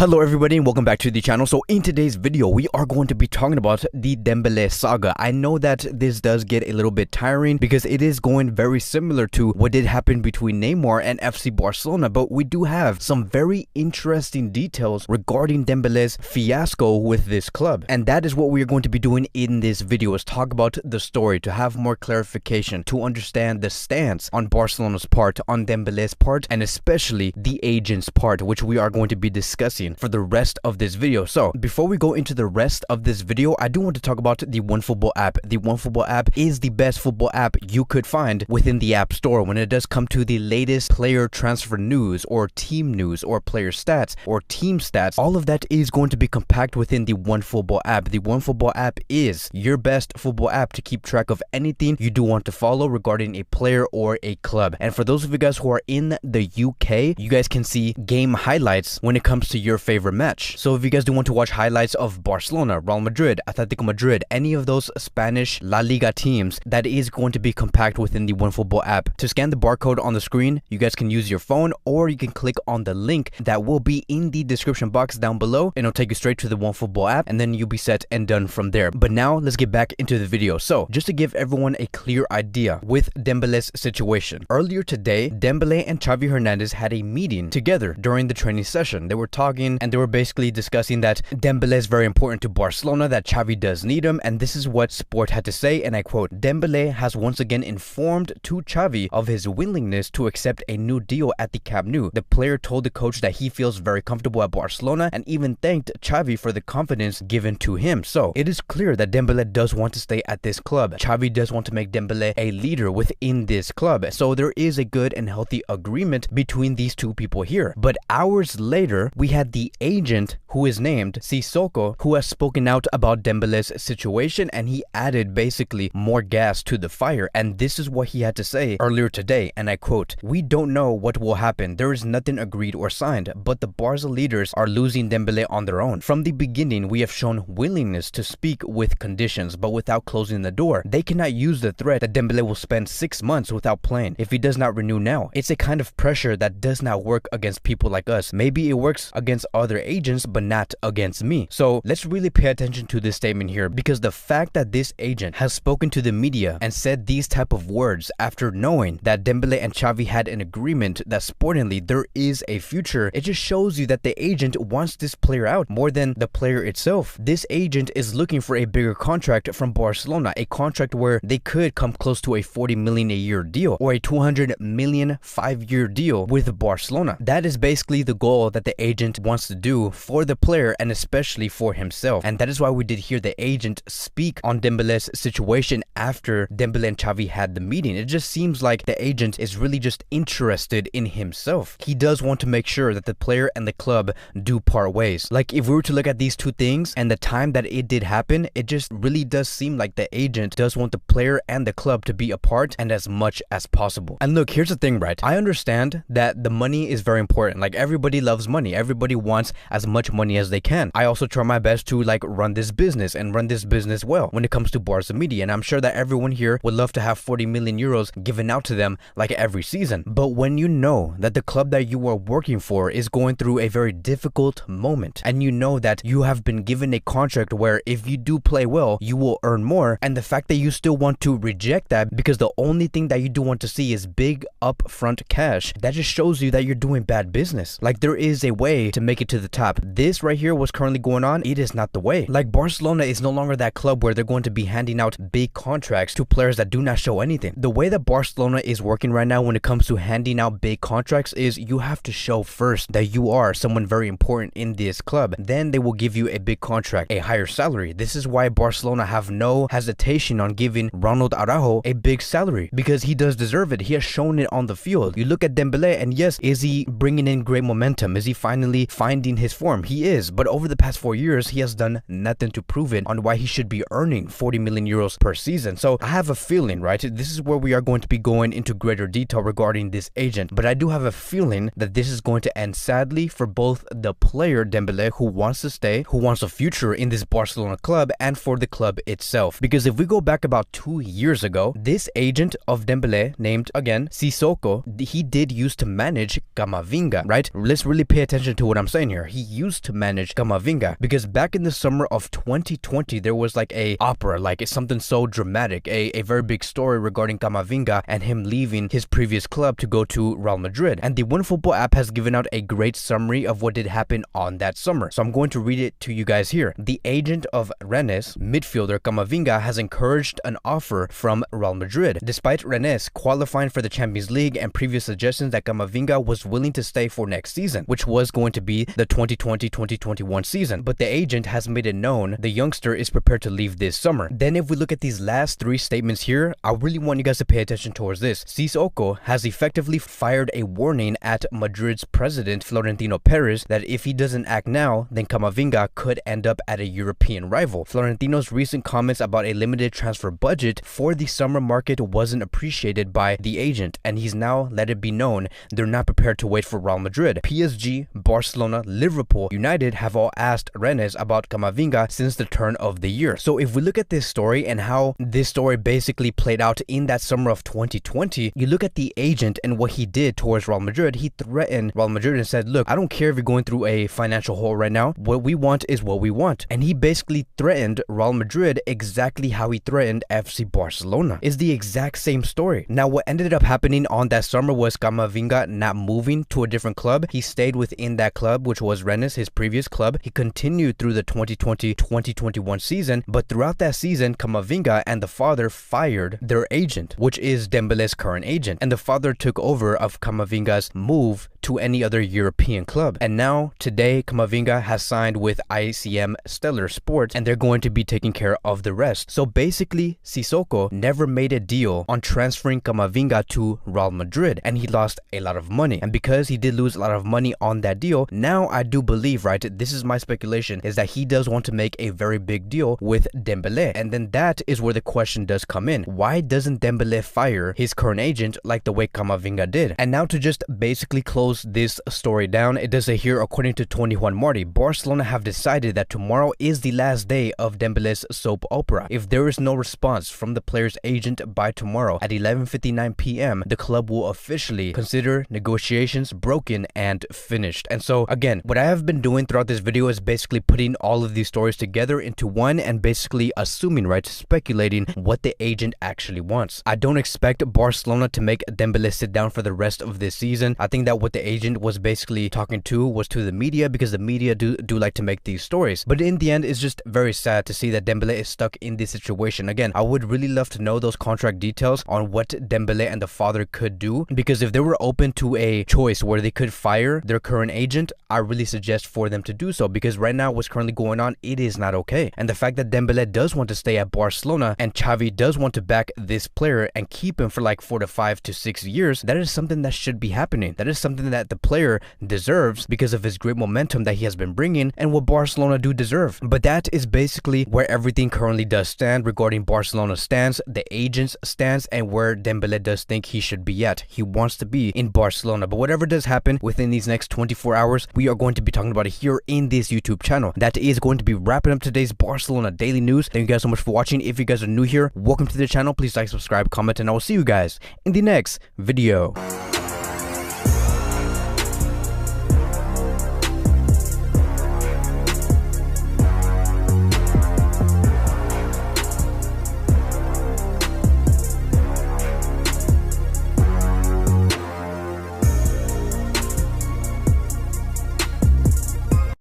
Hello everybody and welcome back to the channel. So in today's video we are going to be talking about the Dembele saga. I know that this does get a little bit tiring because it is going very similar to what did happen between Neymar and FC Barcelona, but we do have some very interesting details regarding Dembele's fiasco with this club, and that is what we are going to be doing in this video, is talk about the story, to have more clarification, to understand the stance on Barcelona's part, on Dembele's part, and especially the agent's part, which we are going to be discussing for the rest of this video. So before we go into the rest of this video, I do want to talk about the OneFootball app. The OneFootball app is the best football app you could find within the App Store when it does come to the latest player transfer news or team news or player stats or team stats. All of that is going to be compact within the OneFootball app. The OneFootball app is your best football app to keep track of anything you do want to follow regarding a player or a club. And for those of you guys who are in the UK, you guys can see game highlights when it comes to your favorite match. So if you guys do want to watch highlights of Barcelona, Real Madrid, Atletico Madrid, any of those Spanish La Liga teams, that is going to be compact within the OneFootball app. To scan the barcode on the screen, you guys can use your phone, or you can click on the link that will be in the description box down below, and it'll take you straight to the OneFootball app, and then you'll be set and done from there. But now let's get back into the video. So just to give everyone a clear idea with Dembele's situation, earlier today Dembele and Xavi Hernandez had a meeting together during the training session. They were talking and they were basically discussing that Dembele is very important to Barcelona, that Xavi does need him, and this is what Sport had to say, and I quote: "Dembele has once again informed to Xavi of his willingness to accept a new deal at the Camp Nou. The player told the coach that he feels very comfortable at Barcelona and even thanked Xavi for the confidence given to him." So it is clear that Dembele does want to stay at this club. Xavi does want to make Dembele a leader within this club. So there is a good and healthy agreement between these two people here. But hours later, we had the agent who is named Sissoko, who has spoken out about Dembele's situation, and he added basically more gas to the fire. And this is what he had to say earlier today, and I quote: "We don't know what will happen. There is nothing agreed or signed, but the Barca leaders are losing Dembele on their own. From the beginning, we have shown willingness to speak with conditions, but without closing the door. They cannot use the threat that Dembele will spend 6 months without playing if he does not renew now. It's a kind of pressure that does not work against people like us. Maybe it works against other agents, but not against me." So let's really pay attention to this statement here, because the fact that this agent has spoken to the media and said these type of words after knowing that Dembele and Xavi had an agreement that sportingly there is a future, it just shows you that the agent wants this player out more than the player itself. This agent is looking for a bigger contract from Barcelona, a contract where they could come close to a 40 million a year deal or a 200 million 5-year deal with Barcelona. That is basically the goal that the agent wants to do for the player and especially for himself. And that is why we did hear the agent speak on Dembele's situation after Dembele and Xavi had the meeting. It just seems like the agent is really just interested in himself. He does want to make sure that the player and the club do part ways. Like, if we were to look at these two things and the time that it did happen, it just really does seem like the agent does want the player and the club to be apart and as much as possible. And look, here's the thing, right? I understand that the money is very important. Like, everybody loves money. Everybody wants as much money as they can. I also try my best to run this business and run this business well when it comes to Barca media, and I'm sure that everyone here would love to have 40 million euros given out to them like every season. But when you know that the club that you are working for is going through a very difficult moment, and you know that you have been given a contract where if you do play well you will earn more, and the fact that you still want to reject that because the only thing that you do want to see is big upfront cash, that just shows you that you're doing bad business. Like, there is a way to make it to the top. This right here, what's currently going on, it is not the way. Like, Barcelona is no longer that club where they're going to be handing out big contracts to players that do not show anything. The way that Barcelona is working right now when it comes to handing out big contracts is you have to show first that you are someone very important in this club. Then they will give you a big contract, a higher salary. This is why Barcelona have no hesitation on giving Ronald Araujo a big salary, because he does deserve it. He has shown it on the field. You look at Dembele, and yes, is he bringing in great momentum? Is he finally finding his form? He is, but over the past 4 years, he has done nothing to prove it on why he should be earning 40 million euros per season. So I have a feeling, right? This is where we are going to be going into greater detail regarding this agent, but I do have a feeling that this is going to end sadly for both the player Dembele, who wants to stay, who wants a future in this Barcelona club, and for the club itself. Because if we go back about 2 years ago, this agent of Dembele, named again Sissoko, he did used to manage Camavinga, right? Let's really pay attention to what I'm saying here. He used to manage Camavinga because back in the summer of 2020, there was like a opera, like it's something so dramatic, a very big story regarding Camavinga and him leaving his previous club to go to Real Madrid. And the OneFootball app has given out a great summary of what did happen on that summer. So I'm going to read it to you guys here. The agent of Rennes, midfielder Camavinga, has encouraged an offer from Real Madrid. Despite Rennes qualifying for the Champions League and previous suggestions that Camavinga was willing to stay for next season, which was going to be the 2020-2021 season. But the agent has made it known the youngster is prepared to leave this summer. Then if we look at these last three statements here, I really want you guys to pay attention towards this. Sissoko has effectively fired a warning at Madrid's president Florentino Perez that if he doesn't act now, then Camavinga could end up at a European rival. Florentino's recent comments about a limited transfer budget for the summer market wasn't appreciated by the agent, and he's now let it be known they're not prepared to wait for Real Madrid. PSG, Barcelona, Liverpool, United have all asked Rennes about Camavinga since the turn of the year. So if we look at this story and how this story basically played out in that summer of 2020, you look at the agent and what he did towards Real Madrid. He threatened Real Madrid and said, look, I don't care if you're going through a financial hole right now. What we want is what we want. And he basically threatened Real Madrid exactly how he threatened FC Barcelona. It's the exact same story. Now, what ended up happening on that summer was Camavinga not moving to a different club. He stayed within that club, which was Rennes, his previous club. He continued through the 2020-2021 season, but throughout that season, Camavinga and the father fired their agent, which is Dembele's current agent, and the father took over of Camavinga's move to any other European club. And now, today, Camavinga has signed with ICM Stellar Sports, and they're going to be taking care of the rest. So basically, Sissoko never made a deal on transferring Camavinga to Real Madrid, and he lost a lot of money. And because he did lose a lot of money on that deal, now I do believe, right, this is my speculation, is that he does want to make a very big deal with Dembele. And then that is where the question does come in. Why doesn't Dembele fire his current agent like the way Camavinga did? And now to just basically close this story down, it does say here, according to 21 Marty, Barcelona have decided that tomorrow is the last day of Dembele's soap opera. If there is no response from the player's agent by tomorrow at 11:59 p.m., the club will officially consider negotiations broken and finished. And so again, what I have been doing throughout this video is basically putting all of these stories together into one and basically assuming, right, speculating what the agent actually wants. I don't expect Barcelona to make Dembele sit down for the rest of this season. I think that what the agent was basically talking to was to the media, because the media do like to make these stories. But in the end, it's just very sad to see that Dembele is stuck in this situation. Again, I would really love to know those contract details on what Dembele and the father could do, because if they were open to a choice where they could fire their current agent, I really suggest for them to do so, because right now what's currently going on, it is not okay. And the fact that Dembele does want to stay at Barcelona and Xavi does want to back this player and keep him for like 4 to 5 to 6 years, that is something that should be happening. That is something that the player deserves because of his great momentum that he has been bringing and what Barcelona do deserve. But that is basically where everything currently does stand regarding Barcelona's stance, the agent's stance, and where Dembele does think he should be at. He wants to be in Barcelona. But whatever does happen within these next 24 hours, we are going to be talking about it here in this YouTube channel. That is going to be wrapping up today's Barcelona daily news. Thank you guys so much for watching. If you guys are new here, welcome to the channel. Please like, subscribe, comment, and I will see you guys in the next video.